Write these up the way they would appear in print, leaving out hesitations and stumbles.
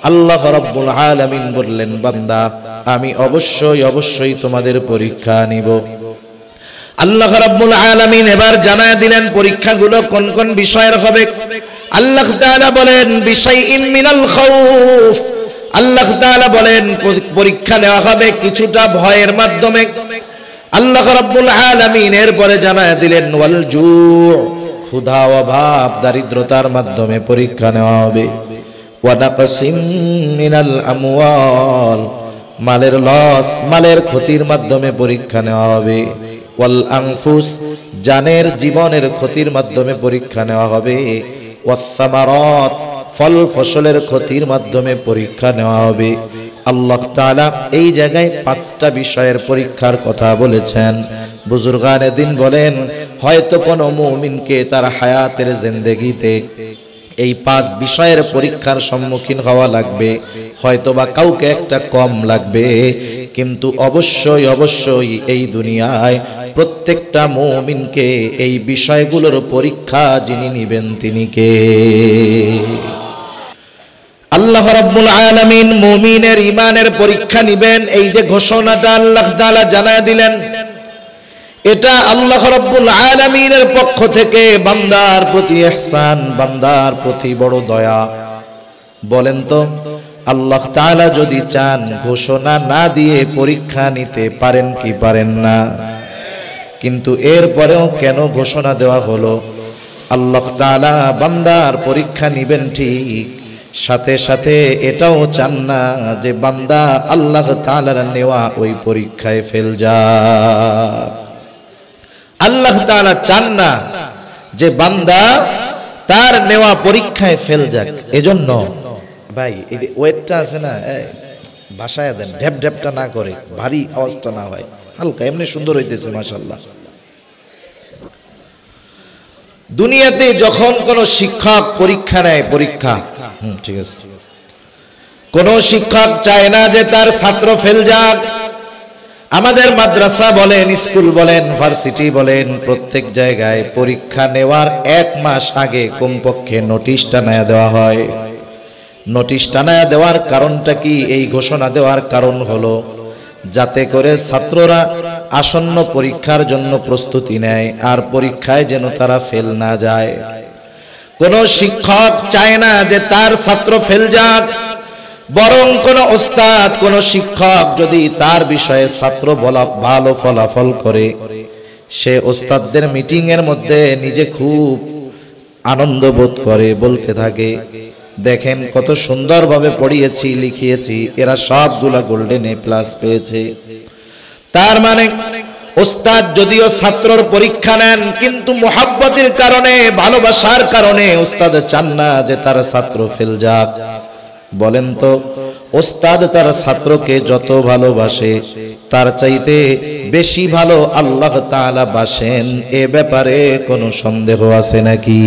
আল্লাহ রাব্বুল আলামিন বললেন, বান্দা আমি অবশ্যই তোমাদের পরীক্ষা নিব। আল্লাহ রাব্বুল আলামিন এবার জানায় দিলেন পরীক্ষাগুলো কোন কোন বিষয়ের হবে। আল্লাহ তাআলা বলেন বিশাইইন মিনাল খাউফ, আল্লাহ তাআলা বলেন পরীক্ষা নেওয়া হবে কিছুটা ভয়ের মাধ্যমে। আল্লাহ রাব্বুল আলামিন এরপরে জানায় দিলেন ওয়াল জু', ক্ষুধা অভাব দারিদ্রতার মাধ্যমে পরীক্ষা নেওয়া হবে। ওয়া নাকসিম মিনাল আমওয়াল, মালের লস মালের ক্ষতির মাধ্যমে পরীক্ষা নেওয়া হবে। ওয়াল আনফুস, জানের জীবনের ক্ষতির মাধ্যমে পরীক্ষা নেওয়া হবে। ওয়াস সামারাত, ফল ফসলের ক্ষতির মাধ্যমে পরীক্ষা নেওয়া হবে। আল্লাহ তাআলা এই জায়গায় 5টা বিষয়ের পরীক্ষার কথা বলেছেন। বুজুর্গানে দিন বলেন হয়তো কোনো মুমিনকে তার হায়াতের জিন্দেগিতে এই 5 বিষয়ের পরীক্ষার সম্মুখীন হওয়া লাগবে, হয়তোবা কাউকে একটা কম লাগবে, কিন্তু অবশ্যই এই দুনিয়ায় প্রত্যেকটা মুমিনকে এই বিষয়গুলোর পরীক্ষা যিনি নিবেন তিনি কে? আল্লাহ রাব্বুল আলামিন মুমিনের ঈমানের পরীক্ষা নিবেন, এই যে ঘোষণাটা আল্লাহ তাআলা জানায় দিলেন, এটা আল্লাহ রাব্বুল আলামিনের পক্ষ থেকে বান্দার প্রতি ইহসান, বান্দার প্রতি বড় দয়া। বলেন তো আল্লাহ তাআলা যদি চান ঘোষণা না দিয়ে পরীক্ষা নিতে পারেন কি পারেন না? কিন্তু এরপরেও কেন ঘোষণা দেওয়া হলো? আল্লাহ তাআলা বান্দার পরীক্ষা নিবেন ঠিক, সাথে সাথে এটাও চান না যে বান্দা আল্লাহ তাআলার নেওয়া ওই পরীক্ষায় ফেল যাক। আল্লাহ তাআলা চান না যে বান্দা তার নেওয়া পরীক্ষায় ফেল যাক। এজন্য ভাই এই যে ওয়েটটা আছে না, ভাষায় দেন, ঢ্যাপ ঢ্যাপটা না করে, ভারী আওয়াজটা না হয়, হালকা, এমনি সুন্দর হইতেছে মাশাআল্লাহ। দুনিয়াতে যখন কোন শিক্ষক পরীক্ষা নেয়, পরীক্ষা ঠিক আছে, কোন শিক্ষক চায় না যে তার ছাত্র ফেল যাক। আমাদের মাদ্রাসা বলেন, স্কুল বলেন, ভার্সিটি বলেন, প্রত্যেক জায়গায় পরীক্ষা নেওয়ার 1 মাস আগে কমপক্ষে নোটিশ টানায়া দেওয়া হয়। নোটিশ টানায়া দেওয়ার কারণটা কি? এই ঘোষণা দেওয়ার কারণ হলো যাতে করে ছাত্ররা আসন্ন পরীক্ষার জন্য প্রস্তুতি নেয় আর পরীক্ষায় যেন তারা ফেল না যায়। কোন শিক্ষক চায় না যে তার ছাত্র ফেল যাক, বরং কোন ওস্তাদ, কোন শিক্ষক যদি তার বিষয়ে ছাত্র ভালো ফলাফল করে, সে ওস্তাদদের মিটিং এর মধ্যে নিজে খুব আনন্দ বোধ করে, বলতে থাকে দেখেন কত সুন্দরভাবে পড়িয়েছি, লিখিয়েছি, এরা সবগুলা গোল্ডেন এ প্লাস পেয়েছে। তার মানে ওস্তাদ যদিও ছাত্রর পরীক্ষা নেন, কিন্তু মুহাব্বতের কারণে, ভালোবাসার কারণে ওস্তাদ চান না যে তার ছাত্র ফেল যাক। বলেন তো ওস্তাদ তার ছাত্রকে যত ভালোবাসে তার চাইতে বেশি ভালো আল্লাহ তাআলা বাসেন, এ ব্যাপারে কোনো সন্দেহ আছে নাকি?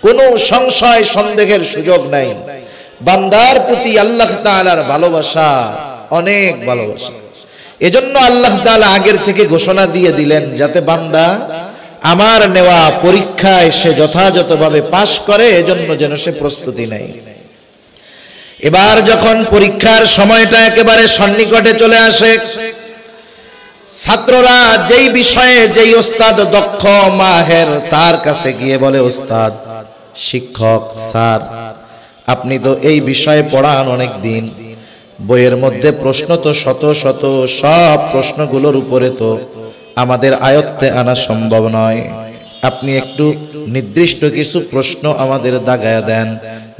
কোনো সংশয় সন্দেহের সুযোগ নাই। বান্দার প্রতি আল্লাহ তাআলার ভালোবাসা অনেক ভালোবাসা। এজন্য আল্লাহ তাআলা আগের থেকে ঘোষণা দিয়ে দিলেন যাতে বান্দা আমার নেওয়া পরীক্ষায় সে যথাযথভাবে পাশ করে, এজন্য যেন সে প্রস্তুতি নেয়। এবার যখন পরীক্ষার সময়টা একেবারে সন্নিকটে চলে আসে, ছাত্ররা যেই বিষয়ে যেই ওস্তাদ দক্ষ মাহের তার কাছে গিয়ে বলে, ওস্তাদ, শিক্ষক, স্যার, আপনি তো এই বিষয়ে পড়ান অনেক দিন, বইয়ের মধ্যে প্রশ্ন তো শত শত, সব প্রশ্নগুলোর উপরে তো আমাদের আয়ত্তে আনা সম্ভব নয়, আপনি একটু নির্দিষ্ট কিছু প্রশ্ন আমাদের দাগায়া দেন,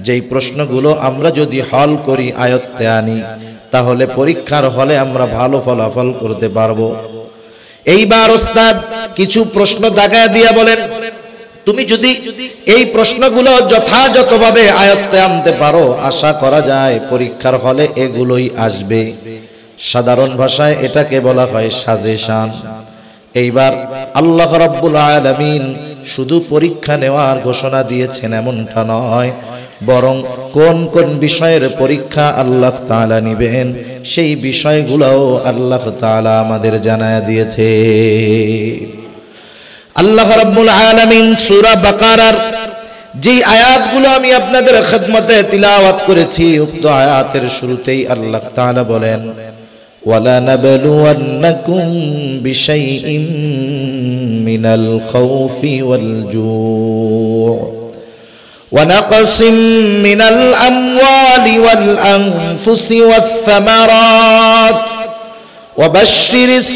যেই প্রশ্নগুলো আমরা যদি হল করি, আয়ত্তে আনি, তাহলে পরীক্ষার হলে আমরা ভালো ফলাফল করতে পারবো। এইবার ওস্তাদ কিছু প্রশ্ন দাগায়া দিয়া বলেন, তুমি যদি এই প্রশ্নগুলো যথাযথভাবে আয়ত্তে আনতে পারো, আশা করা যায় পরীক্ষার হলে এগুলোই আসবে। সাধারণ ভাষায় এটাকে বলা হয় সাজেশন। এইবার আল্লাহ রাব্বুল আলামিন শুধু পরীক্ষা নেওয়ার ঘোষণা দিয়েছেন এমনটা নয়, বরং কোন কোন বিষয়ের পরীক্ষা আল্লাহ তাআলা নিবেন সেই বিষয়গুলোও আল্লাহ তাআলা আমাদের জানায়া দিয়েছে। আল্লাহ রাব্বুল আলামিন সূরা বাকারার যে আয়াতগুলো আমি আপনাদের খিদমতে তিলাওয়াত করেছি, উক্ত আয়াতের শুরুতেই আল্লাহ তাআলা বলেন, ওয়ালা নাবলুওয়ান্নাকুম বিশাইইম মিনাল খাউফি ওয়াল জু' ওয়া নাকসিম মিনাল আমওয়ালি ওয়াল আনফুসি ওয়াস সামারাত ওয়া বাশশিরিস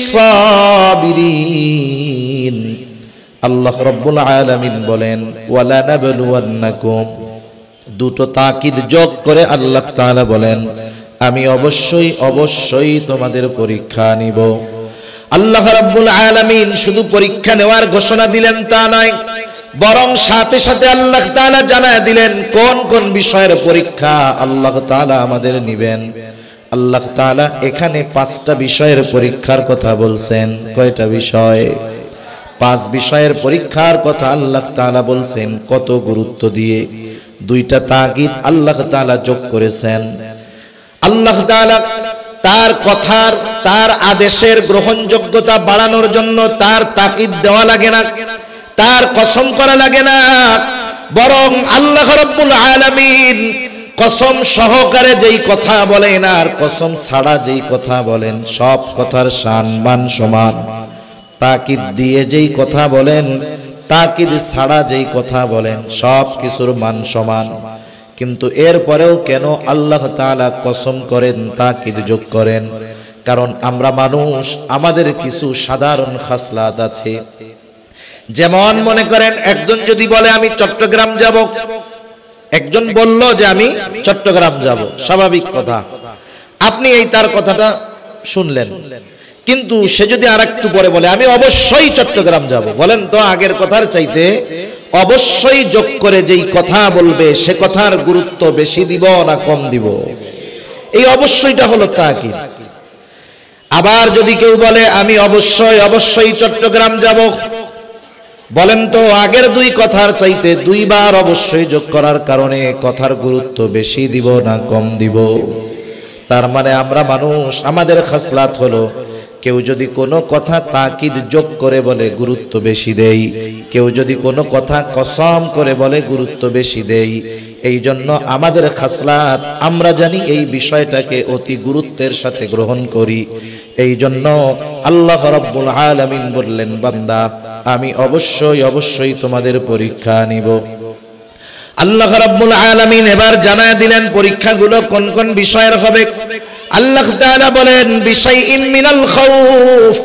সাবিরিন। আল্লাহ রাব্বুল আলামিন বলেন, ওয়ালা নাবলুওয়ান্নাকুম, দুটো তাকিদ যোগ করে আল্লাহ তাআলা বলেন, আমি অবশ্যই তোমাদের পরীক্ষা নিব। আল্লাহ রাব্বুল আলামিন শুধু পরীক্ষা নেওয়ার ঘোষণা দিলেন তা নয়, বরং সাথে সাথে আল্লাহ তাআলা জানায় দিলেন কোন কোন বিষয়ের পরীক্ষা আল্লাহ তাআলা আমাদের নিবেন। আল্লাহ তাআলা এখানে 5টা বিষয়ের পরীক্ষার কথা বলছেন। কয়টা বিষয়? 5 বিষয়ের পরীক্ষার কথা আল্লাহ তাআলা বলছেন। কত গুরুত্ব দিয়ে 2টা তাকিদ আল্লাহ তাআলা যোগ করেছেন। আল্লাহ তাআলা তার কথার, তার আদেশের গ্রহণযোগ্যতা বাড়ানোর জন্য তার তাকিদ দেওয়া লাগে না, তার কসম করা লাগে না, বরং আল্লাহ রাব্বুল আলামিন কসম সহকারে যেই কথা বলেন আর কসম ছাড়া যেই কথা বলেন সব কথার শান মান সমান। তাকিদ দিয়ে যেই কথা বলেন, তাকিদ ছাড়া যেই কথা বলেন সব কিছুর মান সমান। কিন্তু এরপরেও কেন আল্লাহ তাআলা কসম করেন, তাকিদ যোগ করেন? কারণ আমরা মানুষ, আমাদের কিছু সাধারণ খাসলাত আছে। যেমন মনে করেন একজন যদি বলে আমি চট্টগ্রাম যাব, একজন বলল যে আমি চট্টগ্রাম যাব, স্বাভাবিক কথা, আপনি এই তার কথাটা শুনলেন। কিন্তু সে যদি আরেকটু পরে বলে আমি অবশ্যই চট্টগ্রাম যাব, বলেন তো আগের কথার চাইতে অবশ্যই যোগ করে যেই কথা বলবে সে কথার গুরুত্ব বেশি দিব না কম দিব? এই অবশ্যইটা হলো তাকিদ। আবার যদি কেউ বলে আমি অবশ্যই চট্টগ্রাম যাব, বলেন তো আগের 2 কথার চাইতে 2 বার অবশ্যই যোগ করার কারণে কথার গুরুত্ব বেশি দিব না কম দিব? তার মানে আমরা মানুষ, আমাদের খাসলাত হলো কেউ যদি কোনো কথা তাকিদ যোগ করে বলে গুরুত্ব বেশি দেই, কেউ যদি কোনো কথা কসম করে বলে গুরুত্ব বেশি দেই। এই জন্য আমাদের খাসলাত, আমরা জানি এই বিষয়টাকে অতি গুরুত্বের সাথে গ্রহণ করি। এই জন্য আল্লাহ রাব্বুল আলামিন বললেন, বান্দা আমি অবশ্যই তোমাদের পরীক্ষা নিব। আল্লাহ রাব্বুল আলামিন এবার জানায় দিলেন পরীক্ষাগুলো কোন কোন বিষয়ের হবে। আল্লাহ তাআলা বলেন বিশাইইম মিনাল খাউফ,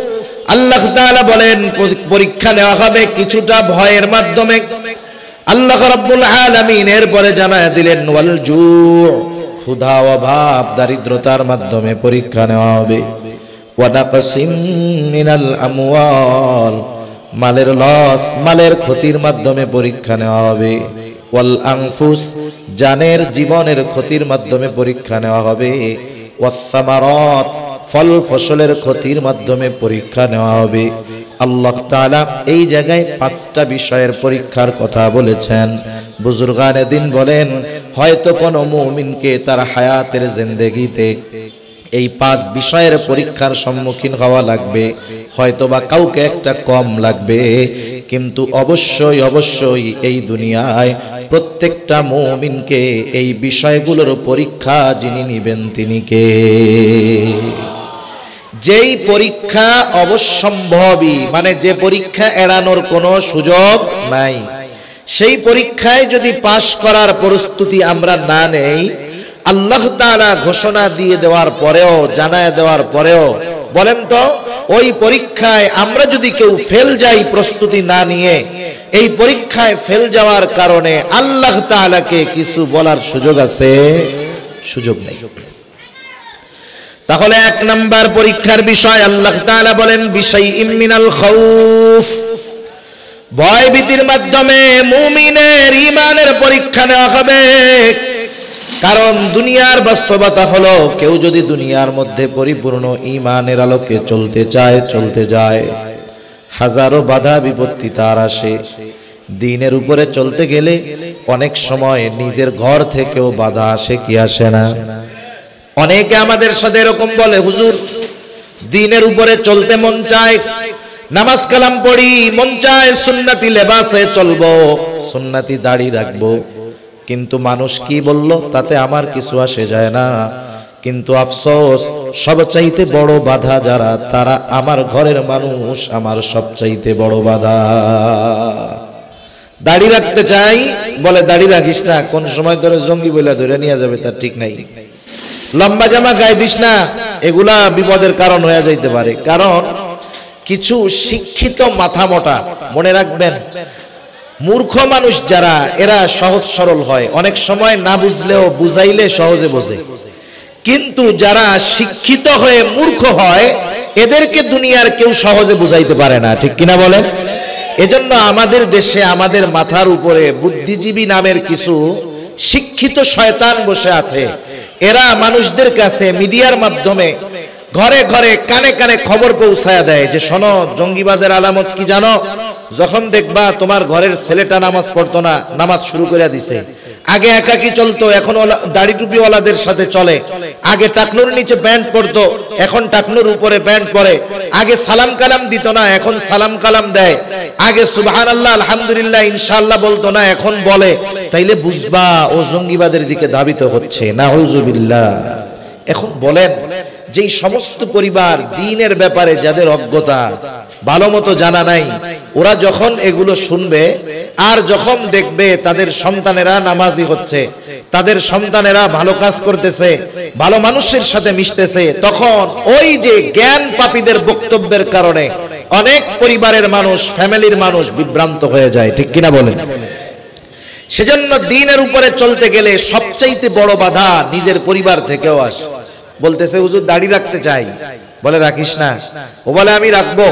আল্লাহ তাআলা বলেন পরীক্ষা নেওয়া হবে কিছুটা ভয়ের মাধ্যমে। আল্লাহ রাব্বুল আলামিন এরপরে জানায় দিলেন ওয়াল জু', ক্ষুধা, অভাব, দারিদ্রতার মাধ্যমে পরীক্ষা নেওয়া হবে। ওয়া নাকসিম মিনাল আমওয়াল, মালের লস, মালের ক্ষতির মাধ্যমে পরীক্ষা নেওয়া হবে। ওয়াল আনফুস, জানের জীবনের ক্ষতির মাধ্যমে পরীক্ষা নেওয়া হবে। ওয়াস সামারাত, ফল ফসলের ক্ষতির মাধ্যমে পরীক্ষা নেওয়া হবে। আল্লাহ তাআলা এই জায়গায় 5টা বিষয়ের পরীক্ষার কথা বলেছেন। বুজুর্গানে দিন বলেন হয়তো কোনো মুমিনকে তার হায়াতের জিন্দেগিতে এই 5 বিষয়ের পরীক্ষার সম্মুখীন হওয়া লাগবে, হয়তোবা কাউকে একটা কম লাগবে, কিন্তু অবশ্যই এই দুনিয়ায় প্রত্যেকটা মুমিনকে এই বিষয়গুলোর পরীক্ষা যিনি নিবেন তিনি কে? যেই পরীক্ষা অবশ্যম্ভাবী, মানে যে পরীক্ষা এড়ানোর কোনো সুযোগ নাই, সেই পরীক্ষায় যদি পাশ করার প্রস্তুতি আমরা না নেই, আল্লাহ তাআলা ঘোষণা দিয়ে দেওয়ার পরেও, জানায় দেওয়ার পরেও, বলেন তো ওই পরীক্ষায় আমরা যদি কেউ ফেল যাই প্রস্তুতি না নিয়ে, এই পরীক্ষায় ফেল যাওয়ার কারণে আল্লাহ তাআলাকে কিছু বলার সুযোগ আছে? সুযোগ নেই। তাহলে 1 নাম্বার পরীক্ষার বিষয় আল্লাহ তাআলা বলেন বিশাইইম মিনাল খাউফ, ভয় ভীতির মাধ্যমে মুমিনের ঈমানের পরীক্ষা নেওয়া হবে। কারণ দুনিয়ার বাস্তবতা হলো কেউ যদি দুনিয়ার মধ্যে পরিপূর্ণ ঈমানের আলোকে চলতে যায়, হাজারো বাধা বিপত্তি তার আসে। দ্বীনের উপরে চলতে গেলে অনেক সময় নিজের ঘর থেকেও বাধা আসে, কি আসে না? অনেকে আমাদের সাথে এরকম বলে, হুজুর দ্বীনের উপরে চলতে মন চায়, নামাজ কালাম পড়ি, মন চায় সুন্নতি লেবাসে চলবো, সুন্নতি দাড়ি রাখবো, কিন্তু মানুষ কি বলল তাতে আমার কিছু আসে যায় না। কিন্তু আফসোস, সবচাইতে বড় বাধা যারা, তারা আমার ঘরের মানুষ, আমার সবচাইতে বড় বাধা। দাড়ি রাখতে চাই, বলে দাড়ি রাখিস না, কোন সময় ধরে জঙ্গি বইলা ধরে নিয়ে যাবে তার ঠিক নাই। লম্বা জামা গায়ে দিস না, এগুলা বিপদের কারণ হয়ে যাইতে পারে। কারণ কিছু শিক্ষিত মাথা মোটা, মনে রাখবেন, মূর্খ মানুষ যারা, এরা সহজ সরল হয়, অনেক সময় না বুঝলেও বুঝাইলে সহজে বোঝে। কিন্তু যারা শিক্ষিত হয়ে মূর্খ হয়, এদেরকে দুনিয়ার কেউ সহজে বুঝাইতে পারে না, ঠিক কিনা বলেন? এজন্য আমাদের দেশে আমাদের মাথার উপরে বুদ্ধিজীবী নামের কিছু শিক্ষিত শয়তান বসে আছে। এরা মানুষদের কাছে মিডিয়ার মাধ্যমে ঘরে ঘরে কানে কানে খবর পৌঁছায়া দেয় যে শোনো, জঙ্গিবাদের আলামত কি জানো? যখন দেখবা তোমার ঘরের ছেলেটা নামাজ পড়তো না, নামাজ শুরু করে দিছে। আগে একাকি চলতো, এখন দাড়ি টুপিওয়ালাদের সাথে চলে। আগে টাকনুর নিচে প্যান্ট পরতো, এখন টাকনুর উপরে প্যান্ট পরে। আগে সালাম কালাম দিত না, এখন সালাম কালাম দেয়। আগে সুবহানাল্লাহ আলহামদুলিল্লাহ ইনশাআল্লাহ বলতো না, এখন বলে। তাইলে বুঝবা ও জঙ্গিবাদের দিকে ধাবিত হচ্ছে। নাউযুবিল্লাহ। এখন বলেন, যেই সমস্ত পরিবার দ্বীনের ব্যাপারে যাদের অজ্ঞতা ভালো মতো জানা নাই, ওরা যখন এগুলো শুনবে আর যখন দেখবে তাদের সন্তানেরা নামাজি হচ্ছে, তাদের সন্তানেরা ভালো কাজ করতেছে, ভালো মানুষের সাথে মিশতেছে, তখন ওই যে জ্ঞান পাপীদের বক্তব্যের কারণে অনেক পরিবারের মানুষ, ফ্যামিলির মানুষ বিভ্রান্ত হয়ে যায়, ঠিক কিনা বলেন? সেজন্য দ্বীনের উপরে চলতে গেলে সবচাইতে বড় বাধা নিজের পরিবার থেকেও আসে। বলতেছে হুজুর দাড়ি রাখতে চাই, বলে রাখিস না। ও বলে আমি রাখবো,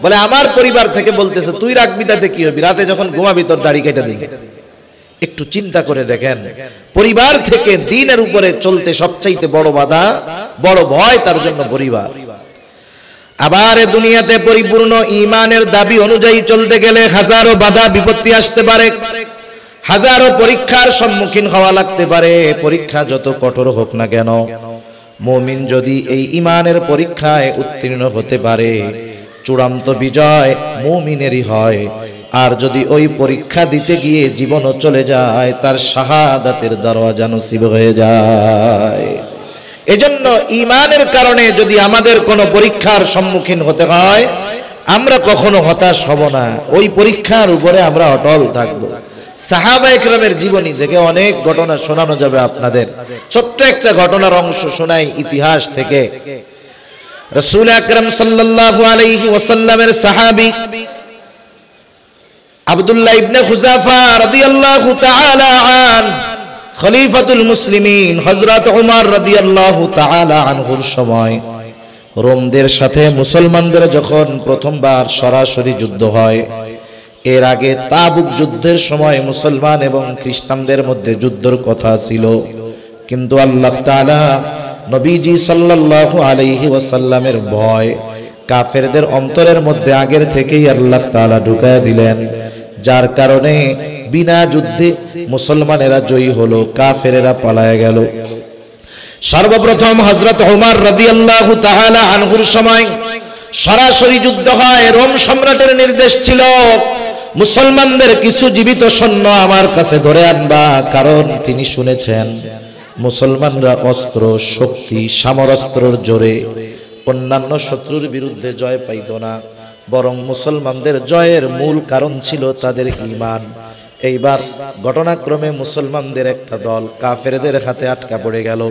বলে আমার পরিবার থেকে বলতেছে তুই রাখবি, তাতে কি হবে? রাতে যখন ঘুমাবি তোর দাড়ি কেটে দিই। একটু চিন্তা করে দেখেন, পরিবার থেকে দ্বীনের উপরে চলতে সবচাইতে বড় বাধা, বড় ভয় তার জন্য পরিবার। আবার এ দুনিয়াতে পরিপূর্ণ ঈমানের দাবি অনুযায়ী চলতে গেলে হাজারো বাধা বিপত্তি আসতে পারে, হাজারো পরীক্ষার সম্মুখীন হওয়া লাগতে পারে। পরীক্ষা যত কঠোর হোক না কেন, মুমিন যদি এই ঈমানের পরীক্ষায় উত্তীর্ণ হতে পারে, চূড়ান্ত বিজয় মুমিনেরই হয়। আর যদি ওই পরীক্ষা দিতে গিয়ে জীবনও চলে যায়, তার শাহাদাতের দরওয়াজা নসিব হয়ে যায়। এজন্য ঈমানের কারণে যদি আমাদের কোনো পরীক্ষার সম্মুখীন হতে হয়, আমরা কখনো হতাশ হব না, ওই পরীক্ষার উপরে আমরা অটল থাকবো। সাহাবায়ে কেরামের জীবনী থেকে অনেক ঘটনা শোনানো যাবে আপনাদের। ছোট্ট একটা ঘটনার অংশ শোনাই ইতিহাস থেকে। রাসূল আকরাম সাল্লাল্লাহু আলাইহি ওয়াসাল্লামের সাহাবী আব্দুল্লাহ ইবনে খুযাফা রাদিয়াল্লাহু তাআলা আন, খলিফাতুল মুসলিমিন হযরত ওমর রাদিয়াল্লাহু তাআলা আনহুর সময় রোমদের সাথে মুসলমানদের যখন প্রথমবার সরাসরি যুদ্ধ হয়, এর আগে তাবুক যুদ্ধের সময় মুসলমান এবং খ্রিস্টানদের মধ্যে যুদ্ধের কথা ছিল, কিন্তু আল্লাহ তাআলা নবীজি সাল্লাল্লাহু আলাইহি ওয়াসাল্লামের ভয় কাফেরদের অন্তরের মধ্যে আগের থেকেই আল্লাহ তাআলা ঢুকায় দিলেন, যার কারণে বিনা যুদ্ধে মুসলমানেরা জয়ী হলো, কাফেরেরা পালায় গেল। সর্বপ্রথম হযরত ওমর রাদিয়াল্লাহু তাআলা আনহুর সময় সরাসরি যুদ্ধ হয়। রোম সম্রাটের নির্দেশ ছিল, মুসলমানদের কিছু জীবিত সৈন্য আমার কাছে ধরে আনবা, কারণ তিনি শুনেছেন মুসলমানরা অস্ত্র শক্তি সামরাস্ত্রের জোরে অন্যান্য শত্রুর বিরুদ্ধে জয় পাইত না, বরং মুসলমানদের জয়ের মূল কারণ ছিল তাদের ঈমান। এইবার ঘটনাক্রমে মুসলমানদের একটা দল কাফেরদের হাতে আটকা পড়ে গেল।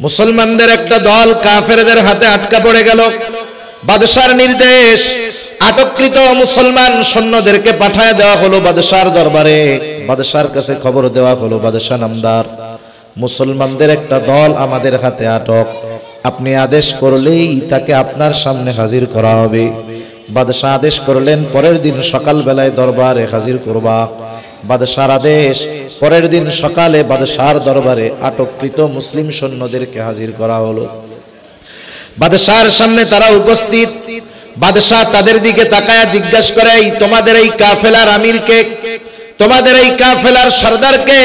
মুসলমানদের একটা দল কাফেরদের হাতে আটকা পড়ে গেল। বাদশার নির্দেশ, আটককৃত মুসলমান সৈন্যদেরকে পাঠায় দেওয়া হলো বাদশার দরবারে। বাদশার কাছে খবর দেওয়া হলো, বাদশা নামদার, মুসলমানদের একটা দল আমাদের হাতে আটক, আপনি আদেশ করলেই তাকে আপনার সামনে হাজির করা হবে। বাদশা আদেশ করলেন, পরের দিন সকাল বেলায় দরবারে হাজির করবা। বাদশার আদেশ, পরের দিন সকালে বাদশার দরবারে আটককৃত মুসলিম সৈন্যদেরকে হাজির করা হলো। বাদশার সামনে তারা উপস্থিত। বাদশা তাদের দিকে তাকায়া জিজ্ঞাসা করে, তোমাদের এই কাফেলার আমির কে? তোমাদের এই কাফেলার সরদার কে?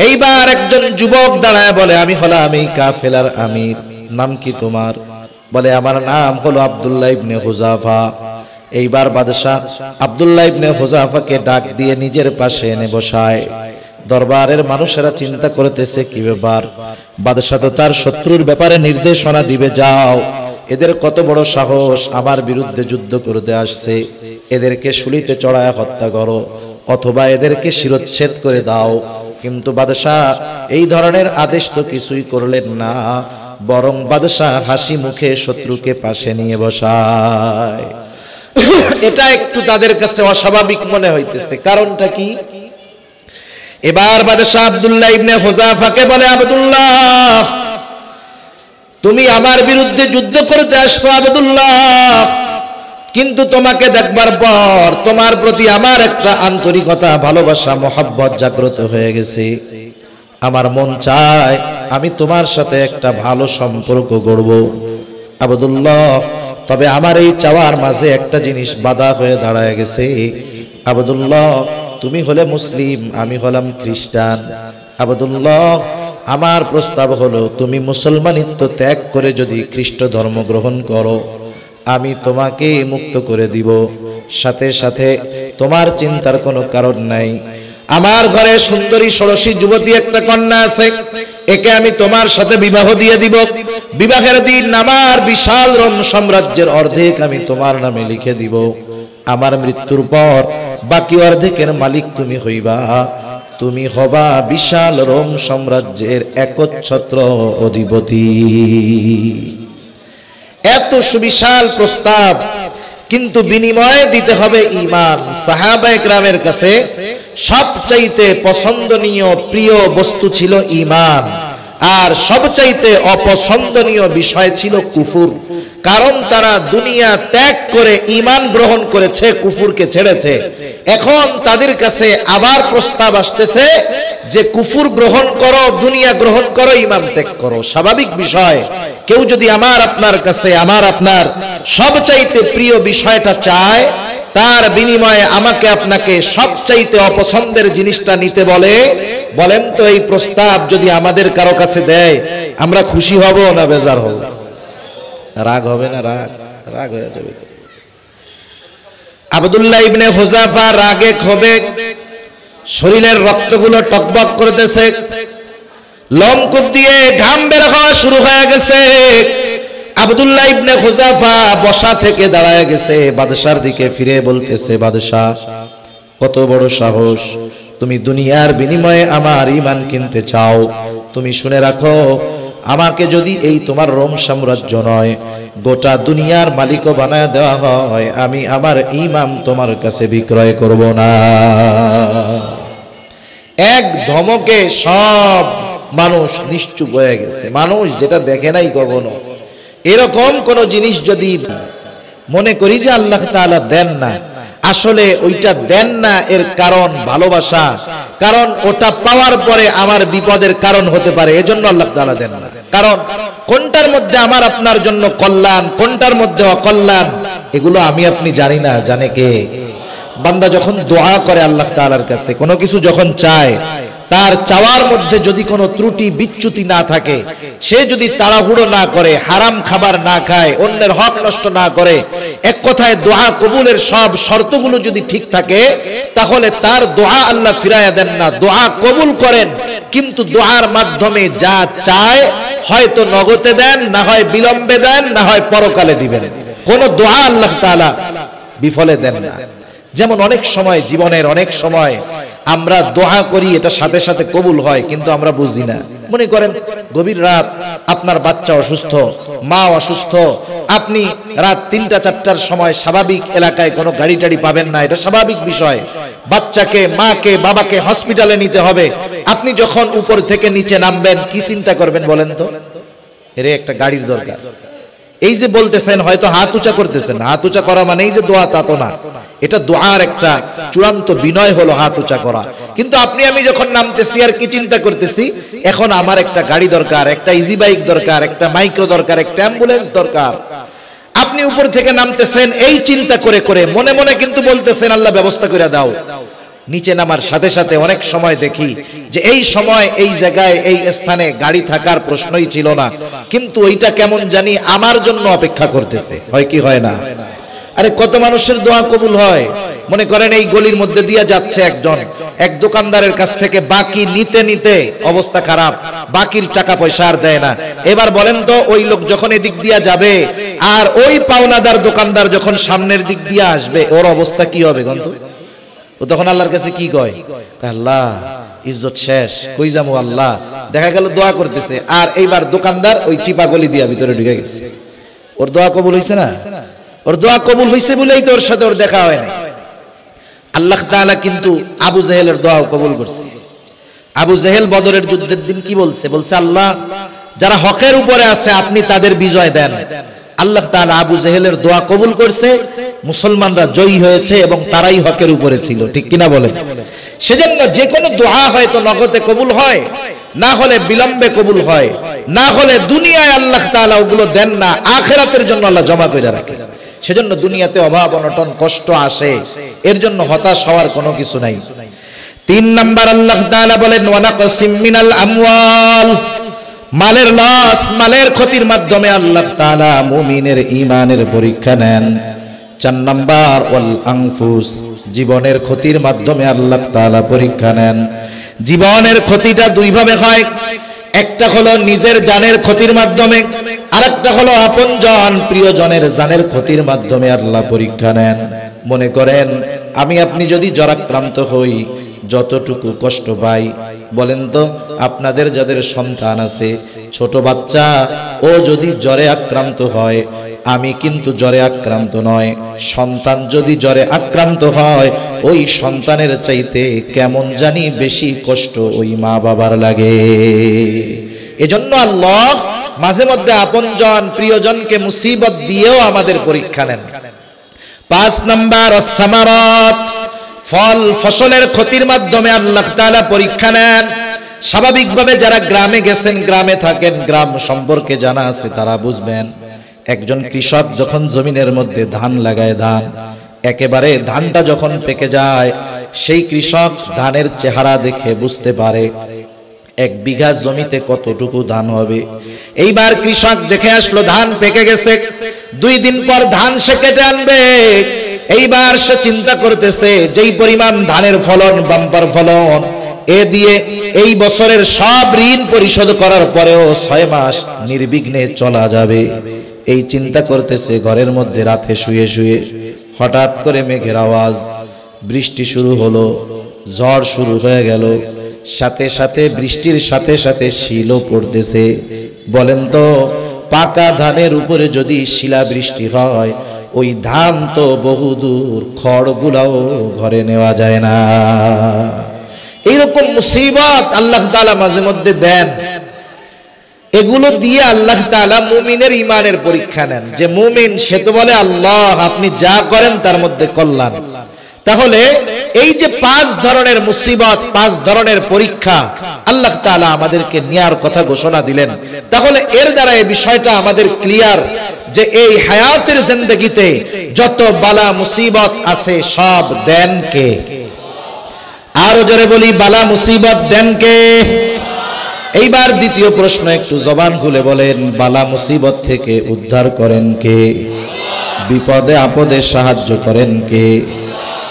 এইবার একজন যুবক দাঁড়ায় বলে, আমি হলাম এই কাফেলার আমির। নাম কি তোমার? বলে আমার নাম হলো আব্দুল্লাহ ইবনে খুযাফা। এইবার বাদশাহ আব্দুল্লাহ ইবনে হুযাফাকে ডাক দিয়ে নিজের পাশে এনে বসায়। দরবারের মানুষেরা চিন্তা করতেছে কি ব্যাপার, বাদশাহ তো তার শত্রুর ব্যাপারে নির্দেশনা দিবে, যাও এদের কত বড় সাহস, আমার বিরুদ্ধে যুদ্ধ করতে আসছে, এদেরকে শুলিতে চড়ায় হত্যা করো অথবা এদেরকে শিরচ্ছেদ করে দাও। কিন্তু বাদশাহ এই ধরনের আদেশ তো কিছুই করলেন না, বরং বাদশাহ হাসি মুখে শত্রুকে পাশে নিয়ে বসায়। এটা একটু তাদের কাছে অস্বাভাবিক মনে হইতেছে, কারণটা কি? এবার বাদশাহ আব্দুল্লাহ ইবনে হুযাফাকে বলে, আব্দুল্লাহ তুমি আমার বিরুদ্ধে যুদ্ধ করতে আসছো আব্দুল্লাহ, কিন্তু তোমাকে দেখবার পর তোমার প্রতি আমার একটা আন্তরিকতা, ভালোবাসা, মহব্বত জাগ্রত হয়ে গেছে। আমার মন চায় আমি তোমার সাথে একটা ভালো সম্পর্ক গড়ব আব্দুল্লাহ, তবে আমার এই চাওয়ার মাঝে একটা জিনিস বাধা হয়ে দাঁড়ায় গেছে। আব্দুল্লাহ তুমি হলে মুসলিম, আমি হলাম খ্রিস্টান। আব্দুল্লাহ আমার প্রস্তাব হলো তুমি মুসলমানিত্ব ত্যাগ করে যদি খ্রিস্ট ধর্ম গ্রহণ করো, আমি তোমাকে মুক্ত করে দিব। সাথে সাথে তোমার চিন্তার কোনো কারণ নাই, আমার ঘরে সুন্দরী ষোড়শী যুবতী একটা কন্যা আছে, একে আমি তোমার সাথে বিবাহ দিয়ে দিব। বিবাহের দিন আমার বিশাল রোম সাম্রাজ্যের অর্ধেক আমি তোমার নামে লিখে দিব। আমার মৃত্যুর পর বাকি অর্ধেকের মালিক তুমি হইবা, তুমি হবা বিশাল রোম সাম্রাজ্যের একচ্ছত্র অধিপতি। এত সুবিশাল প্রস্তাব, কিন্তু বিনিময়ে দিতে হবে ঈমান। সাহাবায়ে কেরামের কাছে সবচাইতে পছন্দনীয় প্রিয় বস্তু ছিল ঈমান, আর সবচাইতে অপছন্দনীয় বিষয় ছিল কুফর। কারণ তারা দুনিয়া ত্যাগ করে ঈমান গ্রহণ করেছে, কুফরকে ছেড়েছে। এখন তাদের কাছে আবার প্রস্তাব আসতেছে যে কুফর গ্রহণ করো, দুনিয়া গ্রহণ করো, ঈমান ত্যাগ করো। স্বাভাবিক বিষয়, কেউ যদি আমার আপনার কাছে আমার আপনার সবচাইতে প্রিয় বিষয়টা চায়, তার বিনিময়ে আমাকে আপনাকে সবচাইতে অপছন্দের জিনিসটা নিতে বলে, বলেন তো এই প্রস্তাব যদি আমাদের কারো কাছে দেয়, আমরা খুশি হব না বেজার হব? রাগ হবে না? রাগ হয়ে যাবে। আব্দুল্লাহ ইবনে হুযাফা রাগে ক্ষোভে শরীরের রক্তগুলো টকবক করতেছে, লোমকূপ দিয়ে ঘাম বের হওয়া শুরু হয়ে গেছে। আব্দুল্লাহ ইবনে হুযাফা বসা থেকে দাঁড়ায় গেছে, বাদশার দিকে ফিরে বলতেছে, বাদশাহ কত বড় সাহস, তুমি দুনিয়ার বিনিময়ে আমার ঈমান কিনতে চাও? তুমি শুনে রাখো, আমাকে যদি এই তোমার রোম সাম্রাজ্য নয় গোটা দুনিয়ার মালিকও বানায় দেওয়া হয়, আমি আমার ঈমান তোমার কাছে বিক্রয় করব না। এক ধমকে সব মানুষ নিশ্চুপ হয়ে গেছে। মানুষ যেটা দেখে নাই কখনো, এরকম কোন জিনিস যদি মনে করি যে আল্লাহ তাআলা দেন না, আসলে ওইটা দেন না এর কারণ ভালোবাসা, কারণ ওটা পাওয়ার পরে আমার বিপদের কারণ হতে পারে, এজন্য আল্লাহ তাআলা দেন না। কারণ কোনটার মধ্যে আমার আপনার জন্য কল্যাণ, কোনটার মধ্যে অকল্যাণ, এগুলো আমি আপনি জানি না, জানে কে? বান্দা যখন দোয়া করে আল্লাহ তাআলার কাছে, কোনো কিছু যখন চায়, তার চাওয়ার মধ্যে যদি কোনো ত্রুটি বিচ্যুতি না থাকে, সে যদি তাড়াহুড়ো না করে, হারাম খাবার না খায়, অন্যের হক নষ্ট না করে, এক কথায় দোয়া কবুলের সব শর্তগুলো যদি ঠিক থাকে, তাহলে তার দোয়া আল্লাহ ফিরাইয়া দেন না, দোয়া কবুল করেন। কিন্তু দোয়ার মাধ্যমে যা চায় হয়তো নগদে দেন, না হয় বিলম্বে দেন, না হয় পরকালে দিবেন। কোন দোয়া আল্লাহ তাআলা বিফলে দেন না। যেমন অনেক সময় জীবনের অনেক সময় আমরা দোয়া করি, এটা সাথে সাথে কবুল হয়, কিন্তু আমরা বুঝি না। মনে করেন গভীর রাত, আপনার বাচ্চা অসুস্থ, মা অসুস্থ, আপনি রাত ৩টা-৪টার সময় স্বাভাবিক এলাকায় কোনো গাড়ি টাড়ি পাবেন না, এটা স্বাভাবিক বিষয়। বাচ্চাকে, মাকে, বাবাকে হসপিটালে নিতে হবে। আপনি যখন উপর থেকে নিচে নামবেন, কি চিন্তা করবেন বলেন তো? এরে একটা গাড়ির দরকার। এই যে বলতেছেন, হয়তো হাত উঁচা করতেছেন, হাত উঁচা করা মানে এই যে দোয়া, তা তো না। এটা দোয়ার একটা চূড়ান্ত বিনয় হলো হাত উঁচা করা। কিন্তু আপনি আমি যখন নামতেছি, আর কি চিন্তা করতেছি, এখন আমার একটা গাড়ি দরকার, একটা ইজি বাইক দরকার, একটা মাইক্রো দরকার, একটা অ্যাম্বুলেন্স দরকার। আপনি উপর থেকে নামতেছেন এই চিন্তা করে করে, মনে মনে কিন্তু বলতেছেন আল্লাহ ব্যবস্থা করে দাও। নিচে নামার সাথে সাথে অনেক সময় দেখি যে এই সময় এই জায়গায় এই স্থানে গাড়ি থাকার প্রশ্নই ছিল না, কিন্তু ওইটা কেমন জানি আমার জন্য অপেক্ষা করতেছে। হয় কি হয় না? আরে কত মানুষের দোয়া কবুল হয়। মনে করেন এই গলির মধ্যে দিয়ে যাচ্ছে একজন, এক দোকানদারের কাছ থেকে বাকি নিতে নিতে অবস্থা খারাপ, বাকির টাকা পয়সা আর দেয় না। এবার বলেন তো ওই লোক যখন এদিক দিয়ে যাবে আর ওই পাওনাদার দোকানদার যখন সামনের দিক দিয়ে আসবে, ওর অবস্থা কি হবে গন্ত? ও তখন আল্লাহর কাছে কি কয়? আল্লাহ ইজ্জত শেষ, কই যাবো আল্লাহ। দেখা গেল দোয়া করতেছে, আর এইবার দোকানদার ওই চিপা গলি দিয়া ভিতরে ঢুকে গেছে। ওর দোয়া কবুল হইছে না? ওর দোয়া কবুল হইছে বলেই তো ওর সাথে ওর দেখা হয় না। আল্লাহ তাআলা কিন্তু আবু জেহেলের দোয়াও কবুল করছে। আবু জেহেল বদরের যুদ্ধের দিন কি বলছে? বলছে আল্লাহ যারা হকের উপরে আছে আপনি তাদের বিজয় দেন। আল্লাহ তাআলা আবু জেহেলের দোয়া কবুল করছে, মুসলমানরা জয়ী হয়েছে এবং তারাই হকের উপরে ছিল, ঠিক কিনা বলেন? সেজন্য যে কোনো দোয়া হয়তো নগদে কবুল হয়, না হলে বিলম্বে কবুল হয়, না হলে দুনিয়ায় আল্লাহ তাআলা ওগুলো দেন না, আখিরাতের জন্য আল্লাহ জমা করে রাখে। সেজন্য দুনিয়াতে অভাব অনটন কষ্ট আসে, এর জন্য হতাশ হওয়ার কোনো কিছু নাই। 3 নাম্বার আল্লাহ তাআলা বলেন ওয়ানাকসিম মিনাল আমওয়াল, মালের লস, মালের ক্ষতির মাধ্যমে আল্লাহ তাআলা মুমিনের ঈমানের পরীক্ষা নেন। 4 নাম্বার ওয়াল আনফুস, জীবনের ক্ষতির মাধ্যমে আল্লাহ তাআলা পরীক্ষা নেন। জীবনের ক্ষতিটা দুই ভাবে হয়, একটা হলো নিজের জানের ক্ষতির মাধ্যমে, আরেকটা হলো আপনজন প্রিয়জনের জানের ক্ষতির মাধ্যমে আল্লাহ পরীক্ষা নেন। মনে করেন আমি আপনি যদি জ্বরাক্রান্ত হই, যতটুকু কষ্ট পাই, বলেন তো আপনাদের যাদের সন্তান আছে, ছোট বাচ্চা, ও যদি জ্বরে আক্রান্ত হয়, আমি কিন্তু জ্বরে আক্রান্ত নয়, সন্তান যদি জ্বরে আক্রান্ত হয়, ওই সন্তানের চাইতে কেমন জানি বেশি কষ্ট ওই মা বাবার লাগে। এজন্য আল্লাহ মাঝে মধ্যে আপনজন প্রিয়জনকে মুসিবত দিয়েও আমাদের পরীক্ষা নেন। 5 নাম্বার আস-সামারাত, ফল ফসলের ক্ষতির মাধ্যমে আল্লাহ তাআলা পরীক্ষা নেন। স্বাভাবিকভাবে যারা গ্রামে গেছেন, গ্রামে থাকেন, গ্রাম সম্পর্কে জানা আছে, তারা বুঝবেন একজন কৃষক যখন জমিনের মধ্যে ধান লাগায়, ধান একেবারে ধানটা যখন পেকে যায়, সেই কৃষক ধানের চেহারা দেখে বুঝতে পারে 1 বিঘা জমিতে কতটুকু ধান হবে। এইবার কৃষক দেখে আসলো ধান পেকে গেছে, 2 দিন পর ধান সে কেটে আনবে। এইবার সে চিন্তা করতেছে যেই পরিমাণ ধানের ফলন, বাম্পার ফলন, এ দিয়ে এই বছরের সব ঋণ পরিশোধ করার পরেও 6 মাস নির্বিঘ্নে চলা যাবে। এই চিন্তা করতেছে, ঘরের মধ্যে রাতে শুয়ে শুয়ে হঠাৎ করে মেঘের আওয়াজ, বৃষ্টি শুরু হলো, ঝড় শুরু হয়ে গেল, সাথে সাথে বৃষ্টির সাথে সাথে শিলও পড়তেছে। বলেন তো পাকা ধানের উপরে যদি শিলা বৃষ্টি হয়, ওই ধান তো বহুদূর, খড়গুলাও ঘরে নেওয়া যায় না। এইরকম মুসিবত আল্লাহ তাআলা মাঝে মধ্যে দেন। এগুলো দিয়ে আল্লাহ তাআলা মুমিনের ঈমানের পরীক্ষা নেন। যে মুমিন সে তো বলে আল্লাহ আপনি যা করেন তার মধ্যে কল্যাণ। তাহলে এই যে 5 ধরনের মুসিবত, 5 ধরনের পরীক্ষা আল্লাহ তাআলা আমাদেরকে নেয়ার কথা ঘোষণা দিলেন, তাহলে এর দ্বারা এই বিষয়টা আমাদের ক্লিয়ার যে এই হায়াতের জিন্দেগিতে যত বালা মুসিবত আছে সব দেন কে? আরো জোরে বলি, বালা মুসিবত দেন কে? এইবার দ্বিতীয় প্রশ্ন, একটু জবান খুলে বলেন, বালা মুসিবত থেকে উদ্ধার করেন কে? বিপদে আপদে সাহায্য করেন কে?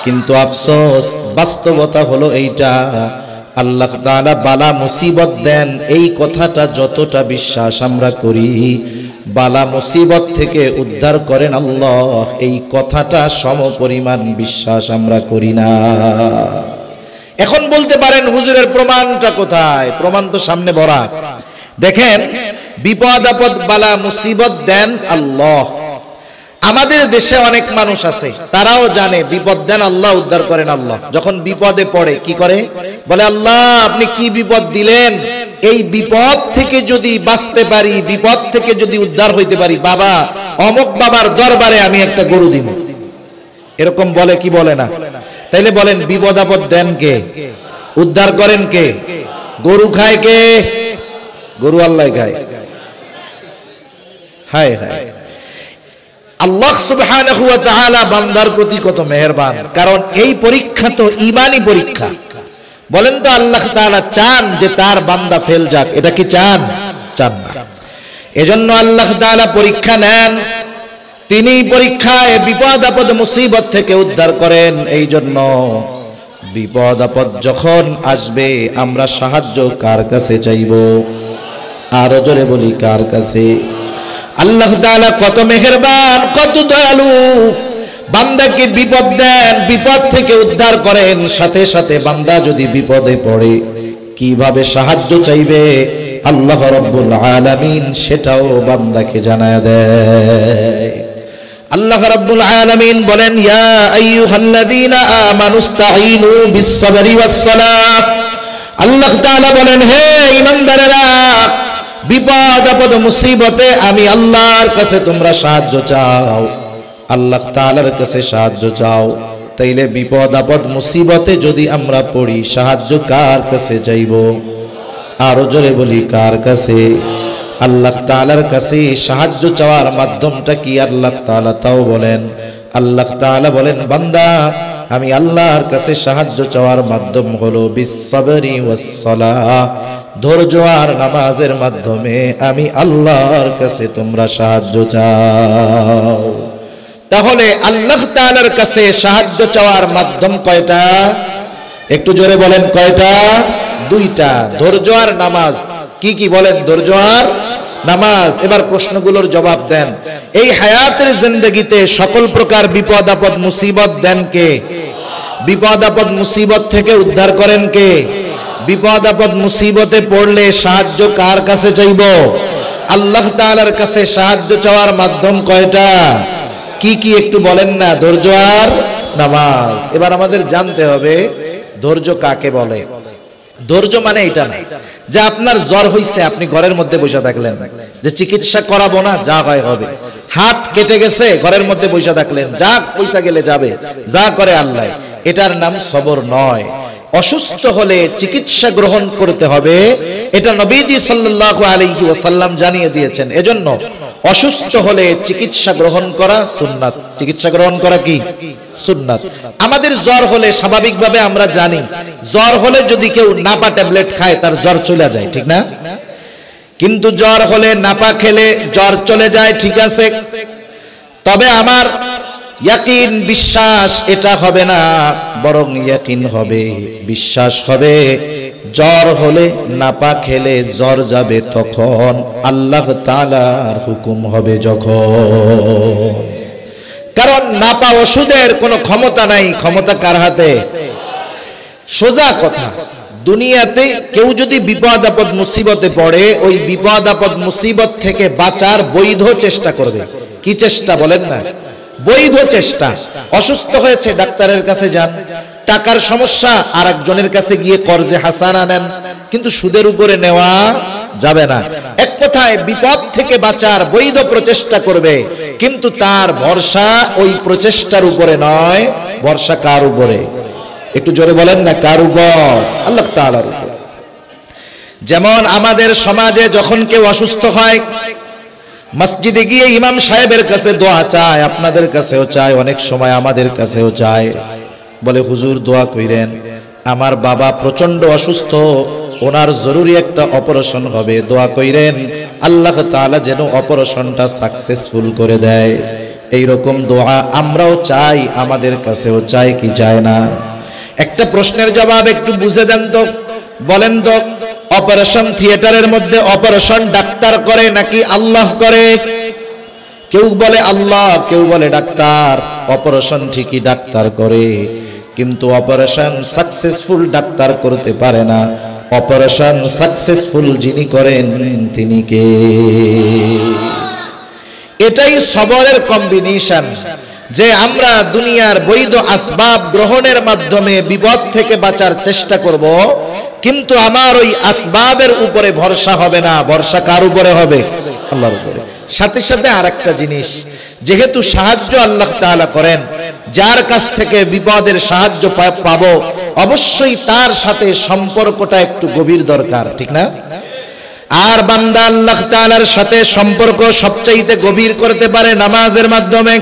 কিন্তু আফসোস, বাস্তবতা হলো এইটা, আল্লাহ তাআলা বালা মুসিবত দেন এই কথাটা যতটা বিশ্বাস আমরা করি, বালা মুসিবত থেকে উদ্ধার করেন আল্লাহ এই কথাটা সমপরিমাণ বিশ্বাস আমরা করি না। এখন বলতে পারেন হুজুরের প্রমাণটা কোথায়? প্রমাণ তো সামনে ভরা। দেখেন, বিপদ আপদ বালা মুসিবত দেন আল্লাহ। আমাদের দেশে অনেক মানুষ আছে, তারাও জানে বিপদ দেন আল্লাহ, উদ্ধার করেন আল্লাহ। যখন বিপদে পড়ে কি করে? বলে আল্লাহ আপনি কি বিপদ দিলেন, এই বিপদ থেকে যদি বাঁচতে পারি, বিপদ থেকে যদি উদ্ধার হইতে পারি, বাবা অমুক বাবার দরবারে আমি একটা গরু দিব। এরকম বলে কি বলে না? তাইলে বলেন বিপদ আপদ দেন কে? উদ্ধার করেন কে? গরু খায় কে? গরু আল্লাহ খায়। হায় হায়, আল্লাহ সুবহানাহু ওয়া তাআলা বান্দার প্রতি কত মেহেরবান। কারণ এই পরীক্ষা তো ঈমানি পরীক্ষা। বলেন তো আল্লাহ তাআলা চান যে তার বান্দা ফেল যাক? এটা কি চান? চান না। এজন্য আল্লাহ তাআলা পরীক্ষা নেন। তিনি পরীক্ষায় বিপদ আপদ মুসিবত থেকে উদ্ধার করেন। এই জন্য বিপদ আপদ যখন আসবে আমরা সাহায্য কার কাছে চাইব? আরো জোরে বলি, কার কাছে? আল্লাহ তাআলা কত মেহেরবান, কত দয়ালু। বান্দাকে বিপদ দেন, বিপদ থেকে উদ্ধার করেন, সাথে সাথে বান্দা যদি বিপদে পড়ে কিভাবে সাহায্য চাইবে আল্লাহ রাব্বুল আলামিন সেটাও বান্দাকে জানায় দেয়। আল্লাহ রাব্বুল আলামিন বলেন, ইয়া আইয়ুহাল্লাযীনা আমানুস্তাঈনু বিস-সাবরি ওয়াস-সালাহ। আল্লাহ তাআলা বলেন, হে ঈমানদারেরা, বিপদ আপদ মুসিবতে আমি আল্লাহর কাছে তোমরা সাহায্য চাও, আল্লাহ তাআলার কাছে সাহায্য চাও। তাইলে বিপদ আপদ মুসিবতে যদি আমরা পড়ি সাহায্য কার কাছে চাইব? আরো জোরে বলি, কার কাছে? আল্লাহ তাআলার কাছে সাহায্য চাওয়ার মাধ্যমটা কি আল্লাহ তাআলা তাও বলেন। আল্লাহ তাআলা বলেন, বান্দা আমি আল্লাহর কাছে সাহায্য চাওয়ার মাধ্যম হলো বিস-সাবরি ওয়াস-সালাহ, ধৈর্য আর নামাজের মাধ্যমে আমি আল্লাহর কাছে তোমরা সাহায্য চাও। তাহলে আল্লাহ তাআলার কাছে সাহায্য চাওয়ার মাধ্যম কয়টা? একটু জোরে বলেন, কয়টা? দুইটা, ধৈর্য আর নামাজ। কি কি বলেন? ধৈর্য আর নামাজ। এবার প্রশ্নগুলোর জবাব দেন। এই হায়াতের জিন্দেগিতে সকল প্রকার বিপদ আপদ মুসিবত দেন কে? বিপদ আপদ মুসিবত থেকে উদ্ধার করেন কে? বিপদ আপদ মুসিবতে পড়লে সাহায্য কার কাছে চাইব? আল্লাহ তাআলার কাছে সাহায্য চাওয়ার মাধ্যম কয়টা? কি কি একটু বলেন না? ধৈর্য আর নামাজ। এবার আমাদের জানতে হবে ধৈর্য কাকে বলে। ধৈর্য মানে এটা না যে আপনার জ্বর হইছে, আপনি ঘরের মধ্যে বসে থাকলেন, যে চিকিৎসা করাবো না, যা হয় হবে। হাত কেটে গেছে, ঘরের মধ্যে বসে থাকলেন, যা পয়সা গেলে যাবে, যা করে আল্লাহ। এটার নাম সবর নয়। অসুস্থ হলে চিকিৎসা গ্রহণ করতে হবে, এটা নবীজি সাল্লাল্লাহু আলাইহি ওয়াসাল্লাম জানিয়ে দিয়েছেন। এজন্য অসুস্থ হলে চিকিৎসা গ্রহণ করা সুন্নাত। চিকিৎসা গ্রহণ করা কি? সুন্নাত। আমাদের জ্বর হলে স্বাভাবিকভাবে আমরা জানি, জ্বর হলে যদি কেউ নাপা ট্যাবলেট খায় তার জ্বর চলে যায়, ঠিক না? কিন্তু জ্বর হলে নাপা খেলে জ্বর চলে যায়, ঠিক আছে। তবে আমার ইয়াকিন, বিশ্বাস এটা হবে না, বরং ইয়াকিন হবে, বিশ্বাস হবে, জ্বর হলে নাপা খেলে জ্বর যাবে তখন আল্লাহ তাআলার হুকুম হবে যখন। কারণ নাপা ওষুধের কোনো ক্ষমতা নাই, ক্ষমতা কার হাতে? সোজা কথা, দুনিয়াতে কেউ যদি বিপদ আপদ মুসিবতে পড়ে, ওই বিপদ আপদ মুসিবত থেকে বাঁচার বৈধ চেষ্টা করবে। কি চেষ্টা বলেন না? বৈধ চেষ্টা। অসুস্থ হয়েছে, ডাক্তারের কাছে যান। টাকার সমস্যা, আর একজনের কাছে গিয়ে কর্জে হাসানা নেন, কিন্তু সুদের উপরে নেওয়া যাবে না। এক কথায় বিপদ থেকে বাঁচার বৈধ প্রচেষ্টা করবে, কিন্তু তার ভরসা ওই প্রচেষ্টার উপরে নয়, ভরসা কার উপরে? একটু জোরে বলেন না, কার উপর? আল্লাহ তাআলার উপর। যেমন আমাদের সমাজে যখন কেউ অসুস্থ হয়, মসজিদে গিয়ে ইমাম সাহেবের কাছে দোয়া চায়, আপনাদের কাছেও চায়, অনেক সময় আমাদের কাছেও চায়। বলে, হুজুর দোয়া কইরেন, আমার বাবা প্রচন্ড অসুস্থ, ওনার জরুরি একটা অপারেশন হবে, দোয়া কইরেন আল্লাহ তাআলা যেন অপারেশনটা সাকসেসফুল করে দেয়। এই রকম দোয়া আমরাও চাই, আমাদের কাছেও চাই কি চায় না? একটা প্রশ্নের জবাব একটু বুঝে দেন তো, বলেন তো, অপারেশন থিয়েটারের মধ্যে অপারেশন ডাক্তার করে নাকি আল্লাহ করে? কেউ বলে আল্লাহ, কেউ বলে ডাক্তার। অপারেশন ঠিকই ডাক্তার করে, কিন্তু অপারেশন সাকসেসফুল ডাক্তার করতে পারে না। অপারেশন সাকসেসফুল যিনি করেন তিনি কে? এটাই সবরের কম্বিনেশন, যে আমরা দুনিয়ার বৈধ আসবাব গ্রহণের মাধ্যমে বিপদ থেকে বাঁচার চেষ্টা করব, কিন্তু আমার ওই আসবাবের উপরে ভরসা হবে না, ভরসা কার উপরে হবে? আল্লাহর উপরে। সাথে সাথে আরেকটা জিনিস, যেহেতু সাহায্য আল্লাহ তাআলা করেন, যার কাছ থেকে বিপদের সাহায্য পাবো, অবশ্যই তার সাথে সম্পর্কটা একটু গভীর দরকার, ঠিক না? আর বান্দা আল্লাহ তাআলার সাথে সম্পর্ক সবচাইতে গভীর করতে পারে নামাজের মাধ্যমে।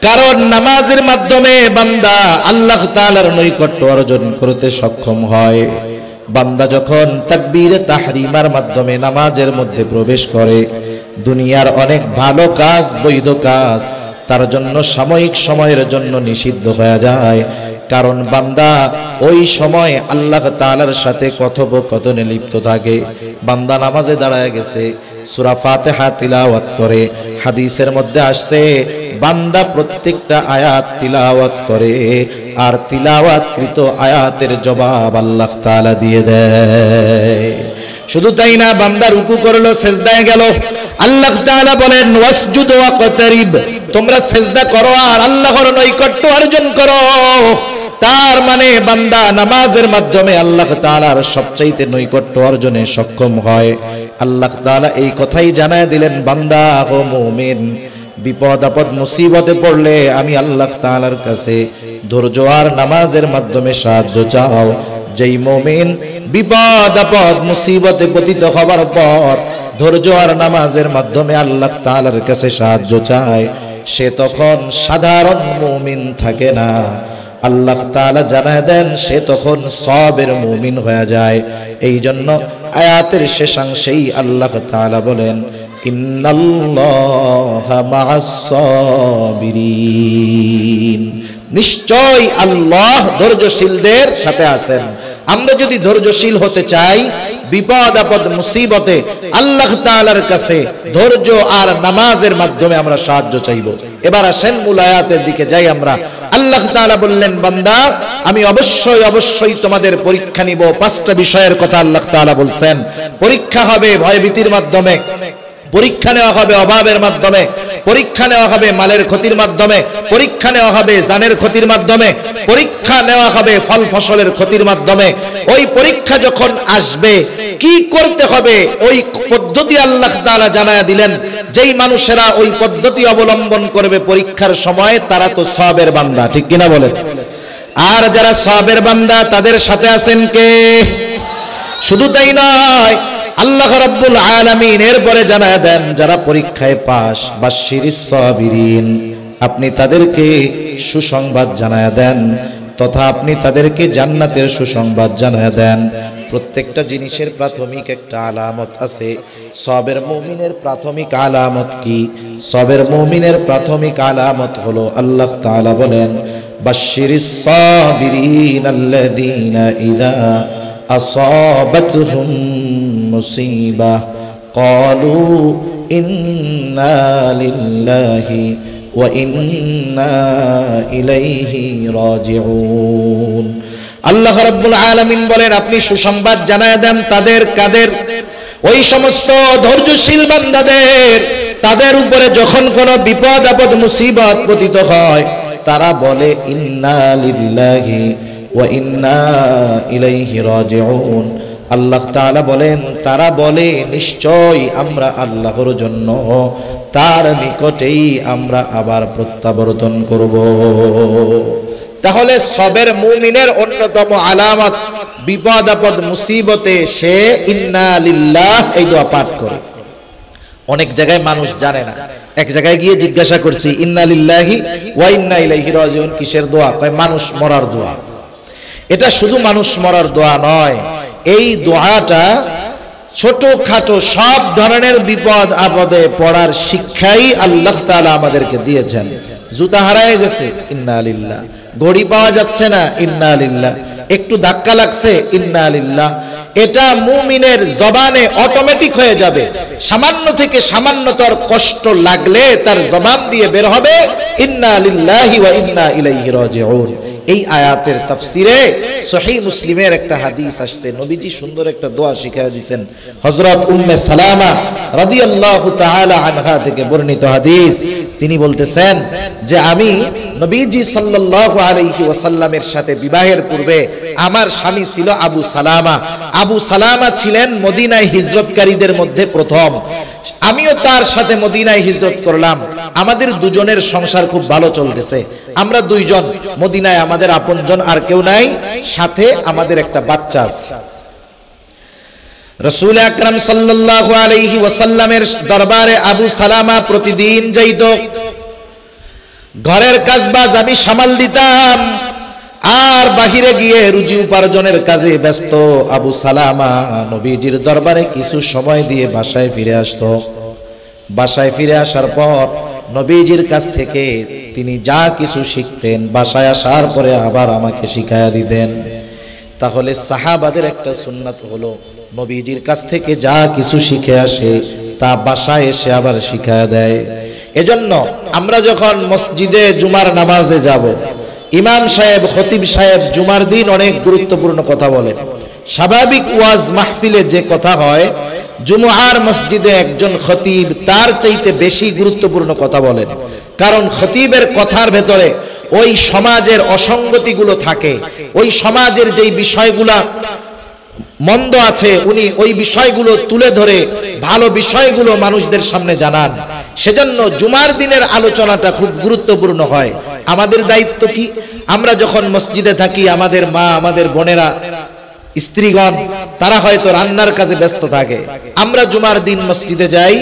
কারণ নামাজের মাধ্যমে বান্দা আল্লাহ তাআলার নৈকট্য অর্জন করতে সক্ষম হয়। বান্দা যখন তাকবীরে তাহরিমার মাধ্যমে নামাজের মধ্যে প্রবেশ করে, দুনিয়ার অনেক ভালো কাজ, বৈধ কাজ তার জন্য সাময়িক সময়ের জন্য নিষিদ্ধ হয়ে যায়, কারণ বান্দা ওই সময় আল্লাহ তাআলার সাথে কথোপকথনে লিপ্ত থাকে। বান্দা নামাজে দাঁড়ায় গেছে, সূরা ফাতিহা তিলাওয়াত করে, হাদিসের মধ্যে আসছে বান্দা প্রত্যেকটা আয়াত তিলাওয়াত করে, আর তিলাওয়াতকৃত আয়াতের জবাব আল্লাহ তাআলা দিয়ে দেয়। শুধু তাই না, বান্দা রুকু করলো, সিজদায় গেল, আল্লাহ তাআলা বলেন ওয়াসজুদ ওয়াকতারিব, তোমরা সিজদা করো আর আল্লাহর নৈকট্য অর্জন করো। তার মানে বান্দা নামাজের মাধ্যমে আল্লাহ তাআলার সবচাইতে নৈকট্য অর্জনে সক্ষম হয়। আল্লাহ তাআলা এই কথাই জানায় দিলেন, বান্দা ও মুমিন, বিপদ আপদ মুসিবতে পড়লে আমি আল্লাহ তাআলার কাছে ধৈর্য আর নামাজের মাধ্যমে সাহায্য চাও। যেই মুমিন বিপদ আপদ মুসিবতে পতিত হবার পর ধৈর্য আর নামাজের মাধ্যমে আল্লাহ তাআলার কাছে সাহায্য চায়, সে তখন সাধারণ মুমিন থাকে না। আল্লাহ তাআলা জানায় দেন সে তখন সবের মুমিন হয়ে যায়। এই জন্য আয়াতের শেষাংশেই আল্লাহ তাআলা বলেন ইন্নাল্লাহা মা'আস সাবিরিন, নিশ্চয় আল্লাহ ধৈর্যশীলদের সাথে আছেন। আমরা যদি ধৈর্যশীল হতে চাই, বিপদ আপদ মুসিবতে আল্লাহ তাআলার কাছে ধৈর্য আর নামাজের মাধ্যমে আমরা সাহায্য চাইব। এবার আসেন মূল আয়াতের দিকে যাই আমরা। আল্লাহ তাআলা বললেন, বান্দা আমি অবশ্যই অবশ্যই তোমাদের পরীক্ষা নিব। 5টা বিষয়ের কথা আল্লাহ তাআলা বলছেন। পরীক্ষা হবে ভয়ভীতির মাধ্যমে, পরীক্ষা নেওয়া হবে অভাবের মাধ্যমে, পরীক্ষা নেওয়া হবে মালের ক্ষতির মাধ্যমে, পরীক্ষা নেওয়া হবে জানের ক্ষতির মাধ্যমে, পরীক্ষা নেওয়া হবে ফল ফসলের ক্ষতির মাধ্যমে। ওই পরীক্ষা যখন আসবে কি করতে হবে ওই পদ্ধতি আল্লাহ তাআলা জানায়া দিলেন। যেই মানুষেরা ওই পদ্ধতি অবলম্বন করবে পরীক্ষার সময়, তারা তো সওয়াবের বান্দা, ঠিক কিনা বলেন? আর যারা সওয়াবের বান্দা তাদের সাথে আছেন কে? শুধু তাই নয়, আল্লাহ রাব্বুল আলামিন এরপরে জানায় দেন যারা পরীক্ষায় পাস, বাশশিরিস সাবিরিন, আপনি তাদেরকে সুসংবাদ জানায় দেন, তথা আপনি তাদেরকে জান্নাতের সুসংবাদ জানায় দেন। প্রত্যেকটা জিনিসের প্রাথমিক একটা আলামত আছে। সবের মুমিনের প্রাথমিক আলামত কি? সবের মুমিনের প্রাথমিক আলামত হলো আল্লাহ তাআলা বলেন বাশশিরিস সাবিরিন আল্লাযীনা ইযা আসাবাতহুম মুসিবাহ ক্বালু ইন্না লিল্লাহি ওয়া ইন্না ইলাইহি রাজিউন। আল্লাহ রাব্বুল আলামিন বলেন আপনি সুসংবাদ জানায় দেন তাদের, কাদের? ওই সমস্ত ধৈর্যশীল বান্দাদের। তাদের উপরে যখন কোনো বিপদ আপদ মুসিবত পতিত হয়, তারা বলে ইন্না লিল্লাহি ওয়া ইন্না ইলাইহি রাজিউন। আল্লাহ তাআলা বলেন তারা বলে নিশ্চয় আমরা আল্লাহর জন্য, তার নিকটেই আমরা আবার প্রত্যাবর্তন করব। তাহলে সবের মুমিনের অন্যতম আলামত বিপদ আপদ মুসিবতে সে ইন্না লিল্লাহ এই দোয়া পাঠ করে। অনেক জায়গায় মানুষ জানে না। এক জায়গায় গিয়ে জিজ্ঞাসা করছি ইন্না লিল্লাহি ওয়া ইন্না ইলাইহি রাজিউন কিসের দোয়া? কয় মানুষ মরার দোয়া। এটা শুধু মানুষ মরার দোয়া নয়, এই দোয়াটা ছোটখাটো সব ধরনের বিপদ আপদে পড়ার শিক্ষাই আল্লাহ তাআলা আমাদেরকে দিয়েছেন। জুতা হারায় গেছে ইন্না লিল্লাহ, ঘড়ি পাওয়া যাচ্ছে না ইন্না লিল্লাহ, একটু ধাক্কা লাগছে ইন্না লিল্লাহ। এটা মুমিনের জবানে অটোমেটিক হয়ে যাবে। সামান্য থেকে সামান্যতর কষ্ট লাগলে তার জবান দিয়ে বের হবে ইন্না লিল্লাহি ওয়া ইন্না ইলাইহি রাজিউন। এই আয়াতের তাফসিরে সহিহ মুসলিমের একটা হাদিস আসছে, নবীজি সুন্দর একটা দোয়া শিখিয়ে দিয়েছেন। হযরত উম্মে সালামা রাদিয়াল্লাহু তাআলা আনহা থেকে বর্ণিত হাদিস। তিনি বলতেছেন যে আমি নবীজি সাল্লাল্লাহু আলাইহি ওয়াসাল্লামের সাথে বিবাহের পূর্বে আমার স্বামী ছিল আবু সালামা। আবু সালামা ছিলেন মদিনায় হিজরতকারীদের মধ্যে প্রথম। আমিও তার সাথে মদিনায় হিজরত করলাম। আমাদের দুজনের সংসার খুব ভালো চলতেছে। আমরা দুইজন মদিনায়, আমাদের আপনজন আর কেউ নাই, সাথে আমাদের একটা বাচ্চা আছে। রাসূল আকরাম সাল্লাল্লাহু আলাইহি ওয়াসাল্লামের দরবারে আবু সালামা প্রতিদিন যাইত। ঘরের কাজবাজ আমি সামাল দিতাম, আর বাহিরে গিয়ে রুজি উপার্জনের কাজে ব্যস্ত আবু সালামা নবীজির দরবারে কিছু সময় দিয়ে বাসায় ফিরে আসতো। বাসায় ফিরে আসার পর নবীজির কাছ থেকে তিনি যা কিছু শিখতেন বাসায় আসার পরে আবার আমাকে শিখায়া দিতেন। তাহলে সাহাবাদের একটা সুন্নাত হলো নবীজির কাছ থেকে যা কিছু শিখে আসে তা বাসায় এসে আবার শিখায়া দেয়। এজন্য আমরা যখন মসজিদে জুমার নামাজে যাব, ইমাম সাহেব খতিব সাহেব জুমার দিন অনেক গুরুত্বপূর্ণ কথা বলেন। স্বাভাবিক ওয়াজ মাহফিলে যে কথা হয়, জুমআর মসজিদে একজন খতিব তার চাইতে বেশি গুরুত্বপূর্ণ কথা বলেন। কারণ খতিবের কথার ভেতরে ওই সমাজের অসঙ্গতিগুলো থাকে, ওই সমাজের যেই বিষয়গুলা মন্দ আছে উনি ওই বিষয়গুলো তুলে ধরে ভালো বিষয়গুলো মানুষদের সামনে জানান। সেজন্য জুমার দিনের আলোচনাটা খুব গুরুত্বপূর্ণ হয়। আমাদের দায়িত্ব কি? আমরা যখন মসজিদে থাকি, আমাদের মা, আমাদের বোনেরা, স্ত্রীগণ তারা হয়তো রান্নার কাজে ব্যস্ত থাকে। আমরা জুমার দিন মসজিদে যাই,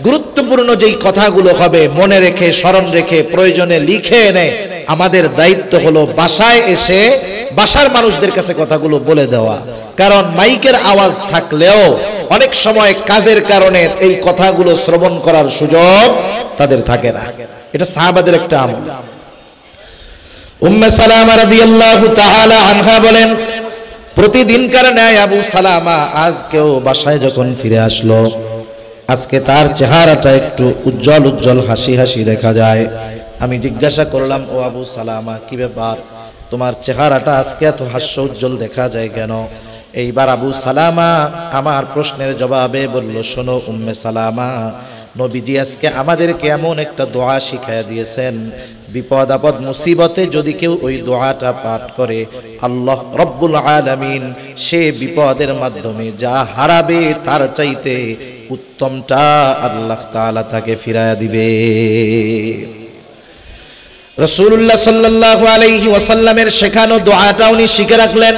গুরুত্বপূর্ণ যেই কথাগুলো হবে মনে রেখে, স্মরণ রেখে, প্রয়োজনে লিখে এনে আমাদের দায়িত্ব হলো বাসায় এসে বাসার মানুষদের কাছে কথাগুলো বলে দেওয়া। কারণ মাইকের আওয়াজ থাকলেও অনেক সময় কাজের কারণে এই কথাগুলো শ্রবণ করার সুযোগ তাদের থাকে না। এটা সাহাবাদের একটা আমল। উম্মে সালামা রাদিয়াল্লাহু তাআলা আনহা বলেন, প্রতিদিনকার ন্যায় আবু সালামা আজকেও বাসায় যখন ফিরে আসলো, আজকে তার চেহারাটা একটু উজ্জ্বল উজ্জ্বল হাসি হাসি দেখা যায়। আমি জিজ্ঞাসা করলাম, ও আবু সালামা, কি ব্যাপার, তোমার চেহারাটা আজকে এত হাস্য উজ্জ্বল দেখা যায় কেন? এইবার আবু সালামা আমার প্রশ্নের জবাবে বলল, শোনো উম্মে সালামা, নবীজি আজকে আমাদেরকে এমন একটা দোয়া শিখাইয়া দিয়েছেন, বিপদ আপদ মুসিবতে যদি কেউ ওই দোয়াটা পাঠ করে, আল্লাহ রব্বুল আলামিন সে বিপদের মাধ্যমে যা হারাবে তার চাইতে উত্তমটা আল্লাহ তাআলা তাকে ফিরাইয়া দিবে। রাসূলুল্লাহ সাল্লাল্লাহু আলাইহি ওয়াসাল্লামের শেখানো দোয়াটা উনি শিখে রাখলেন।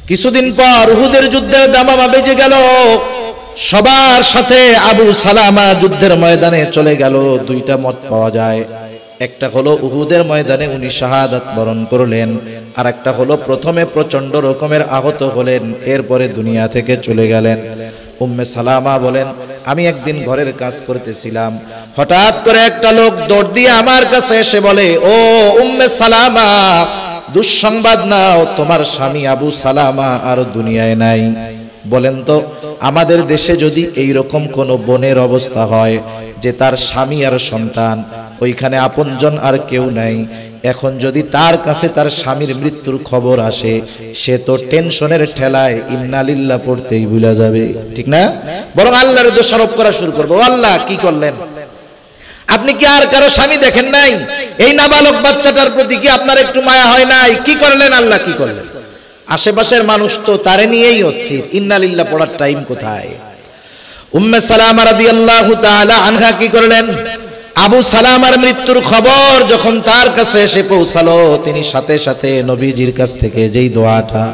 কিছুদিন পর উহুদের যুদ্ধের দামামা বেজে গেল। সবার সাথে আবু সালামা যুদ্ধের ময়দানে চলে গেল। দুইটা মত পাওয়া যায়, একটা হলো উহুদের ময়দানে উনি শাহাদাত বরণ করলেন, আর একটা হলো প্রথমে প্রচন্ড রকমের আহত হলেন, এরপরে দুনিয়া থেকে চলে গেলেন। উম্মে সালামা বলেন, আমি একদিন ঘরের কাজ করতেছিলাম, হঠাৎ করে একটা লোক দৌড় দিয়ে আমার কাছে এসে বলে, ও উম্মে সালামা, দুঃসংবাদ নাও, তোমার স্বামী আবু সালামা আর দুনিয়ায় নাই। বলেন তো, আমাদের দেশে যদি এই রকম কোন বোনের অবস্থা হয় যে তার স্বামী আর সন্তান, ওইখানে আপনজন আর কেউ নাই, এখন যদি তার কাছে তার স্বামীর মৃত্যুর খবর আসে, সে তো টেনশনের ঠেলায় ইন্না লিল্লাহ পড়তেই ভুলে যাবে, ঠিক না? বরং আল্লাহর দোষারোপ করা শুরু করবে, ও আল্লাহ কি করলেন? আপনি কি আর কারো স্বামী দেখেন নাই? এই নাবালক বাচ্চাটার প্রতি কি আপনার একটু মায়া হয় নাই? কি করলেন আল্লাহ, কি করলেন? আশেপাশের মানুষ তো তারে নিয়েই অস্থির, ইন্না লিল্লাহ পড়ার টাইম কোথায়? উম্মে সালামা রাদিয়াল্লাহু তাআলা আনহা কি করলেন? আবু সালামার মৃত্যুর খবর যখন তার কাছে এসে পৌঁছালো, তিনি সাথে সাথে নবীজির কাছ থেকে যেই দোয়াটা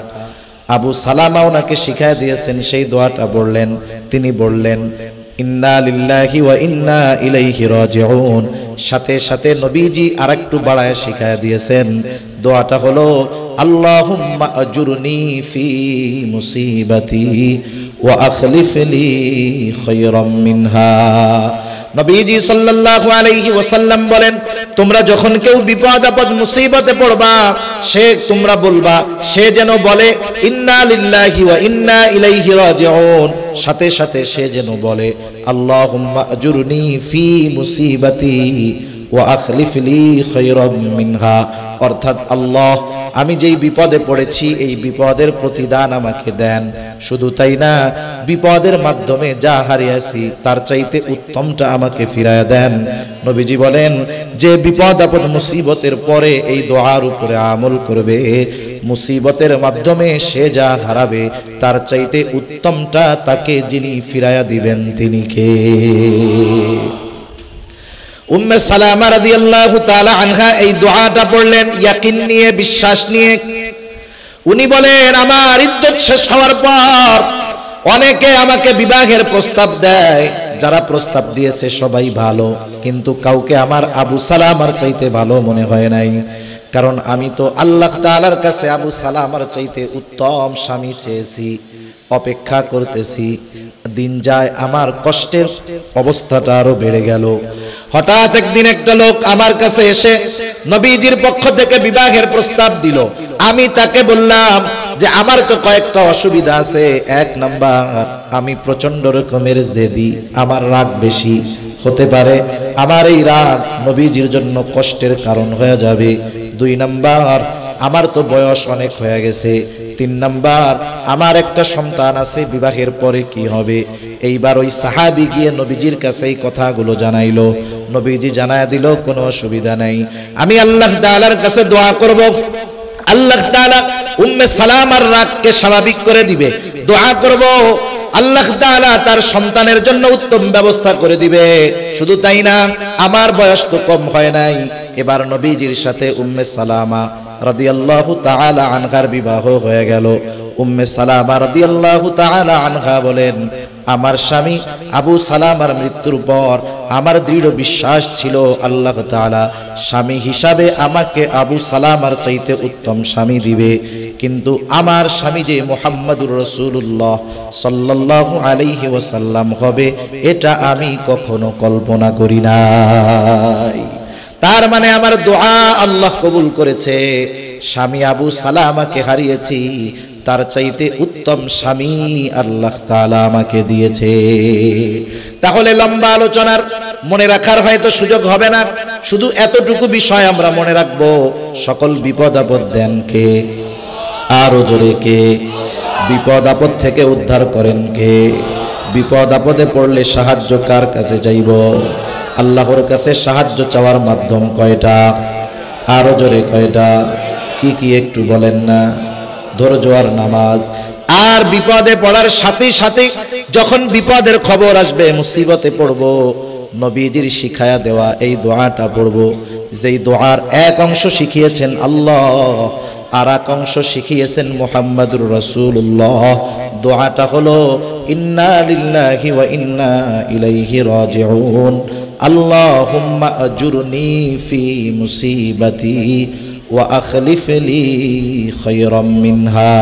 আবু সালামা ওনাকে শিখায় দিয়েছেন সেই দোয়াটা বললেন। তিনি বললেন, ইন্না লিল্লাহি ওয়া ইন্না ইলাইহি রাজিউন। সাথে সাথে নবীজি আরেকটু বাড়ায় শিখায় দিয়েছেন, দোয়াটা হলো, আল্লাহুম্মা আজুরনি ফি মুসিবাতি ওয়া আখলিফ লি খায়রাম মিনহা। নবীজি সাল্লাল্লাহু আলাইহি ওয়াসাল্লাম বলেন, তোমরা যখন কেউ বিপদ আপদ মুসিবতে পড়বা, সে তোমরা বলবা, সে যেন বলে ইন্না লিল্লাহি ওয়া ইন্না ইলাইহি রাজিউন। সাথে সাথে সে যেন বলে, আল্লাহুম্মা আজুরনি ফি মুসিবাতি ওয়া আখলিফ লি খায়রাম মিনহা। অর্থাৎ, আল্লাহ, আমি যেই বিপদে পড়েছি এই বিপদের প্রতিদান আমাকে দেন। শুধু তাই না, বিপদের মাধ্যমে যা হারিয়েছি তার চাইতে উত্তমটা আমাকে ফিরায় দেন। নবীজি বলেন, যে বিপদ আপদ মুসিবতের পরে এই দোয়ার উপরে আমল করবে, মুসিবতের মাধ্যমে সে যা হারাবে তার চাইতে উত্তমটা তাকে যিনি ফিরায়া দিবেন তিনি কে? উম্মে সালামা রাদিয়াল্লাহু তাআলা আনহা এই দোয়াটা পড়লেন ইয়াকিন নিয়ে, বিশ্বাস নিয়ে। উনি বলেন, আমার ইদ্দত শেষ হওয়ার পর অনেকে আমাকে বিবাহের প্রস্তাব দেয়, যারা প্রস্তাব দিয়েছে সবাই ভালো, কিন্তু কাউকে আমার আবু সালামার চাইতে ভালো মনে হয় নাই। কারণ আমি তো আল্লাহ তাআলার কাছে আবু সালামার চাইতে উত্তম স্বামী চেয়েছি। অপেক্ষা করতেছি, দিন যায় আমার কষ্টের অবস্থাটা আরো বেড়ে গেল। হঠাৎ একদিন একটা লোক আমার কাছে এসে নবীজির পক্ষ থেকে বিবাহের প্রস্তাব দিল। আমি তাকে বললাম যে আমার তো কয়েকটা অসুবিধা আছে। এক নাম্বার, আমি প্রচন্ড রকমের জেদি, আমার রাগ বেশি, হতে পারে আমার এই রাগ নবীজির জন্য কষ্টের কারণ হয়ে যাবে। দুই নাম্বার, আমার তো বয়স অনেক হয়ে গেছে। তিন নাম্বার, আমার একটা সন্তান আছে, বিবাহের পরে কি হবে? এইবার ওই সাহাবী গিয়ে নবীজির কাছে এই কথাগুলো জানাইলো। নবীজি জানায় দিল, কোনো অসুবিধা নাই, আমি আল্লাহ তাআলার কাছে দোয়া করব, আল্লাহ তাআলা উম্মে সালামার রাগকে স্বাভাবিক করে দিবে। দোয়া করব আল্লাহ তাআলা তার সন্তানের জন্য উত্তম ব্যবস্থা করে দিবে। শুধু তাই না, আমার বয়স তো কম হয় নাই। এবার নবীজির সাথে উম্মে সালামা রাদিয়াল্লাহু তাআলা আনহার বিবাহ হয়ে গেল। উম্মে সালামা রাদিয়াল্লাহু তাআলা আনহা বলেন, আমার স্বামী আবু সালামার মৃত্যুর পর আমার দৃঢ় বিশ্বাস ছিল আল্লাহ তাআলা স্বামী হিসাবে আমাকে আবু সালামার চাইতে উত্তম স্বামী দিবে। কিন্তু আমার স্বামী যে মুহাম্মদুর রাসূলুল্লাহ সাল্লাল্লাহু আলাইহি ওয়াসাল্লাম হবে, এটা আমি কখনো কল্পনা করি নাই। তার মানে আমার দোয়া আল্লাহ কবুল করেছে। স্বামী আবু সালামাকে হারিয়েছি, তার চাইতে উত্তম স্বামী আল্লাহ তাআলা আমাকে দিয়েছে। তাহলে লম্বা আলোচনার মনে রাখার হয়তো সুযোগ হবে না, শুধু এতটুকু বিষয় আমরা মনে রাখবো, সকল বিপদ আপদ দেন কে? আরো জোরে কে? বিপদ আপদ থেকে উদ্ধার করেন কে? বিপদ আপদে পড়লে সাহায্য কার কাছে চাইব? আল্লাহর কাছে সাহায্য চাওয়ার মাধ্যম কয়টা? আরো জোরে কয়টা? কি কি একটু বলেন না? ধৈর্য আর নামাজ। আর বিপদে পড়ার সাথে সাথে যখন বিপদের খবর আসবে, মুসিবতে পড়ব, নবীজির শিখায়া দেওয়া এই দোয়াটা পড়ব, যেই দোয়ার এক অংশ শিখিয়েছেন আল্লাহ, আর এক অংশ শিখিয়েছেন মুহাম্মাদুর রাসূলুল্লাহ। দোয়াটা হলো ইন্না লিল্লাহি ওয়া ইন্না ইলাইহি রাজিউন, আল্লাহুম্মা আজুরনি ফি মুসিবাতি ওয়া আখলিফ লি খায়রাম মিনহা।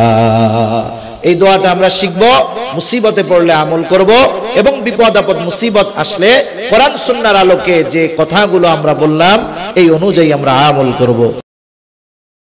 এই দোয়াটা আমরা শিখব, মুসিবতে পড়লে আমল করব, এবং বিপদ আপদ মুসিবত আসলে কোরআন সুন্নাহর আলোকে যে কথাগুলো আমরা বললাম এই অনুযায়ী আমরা আমল করব।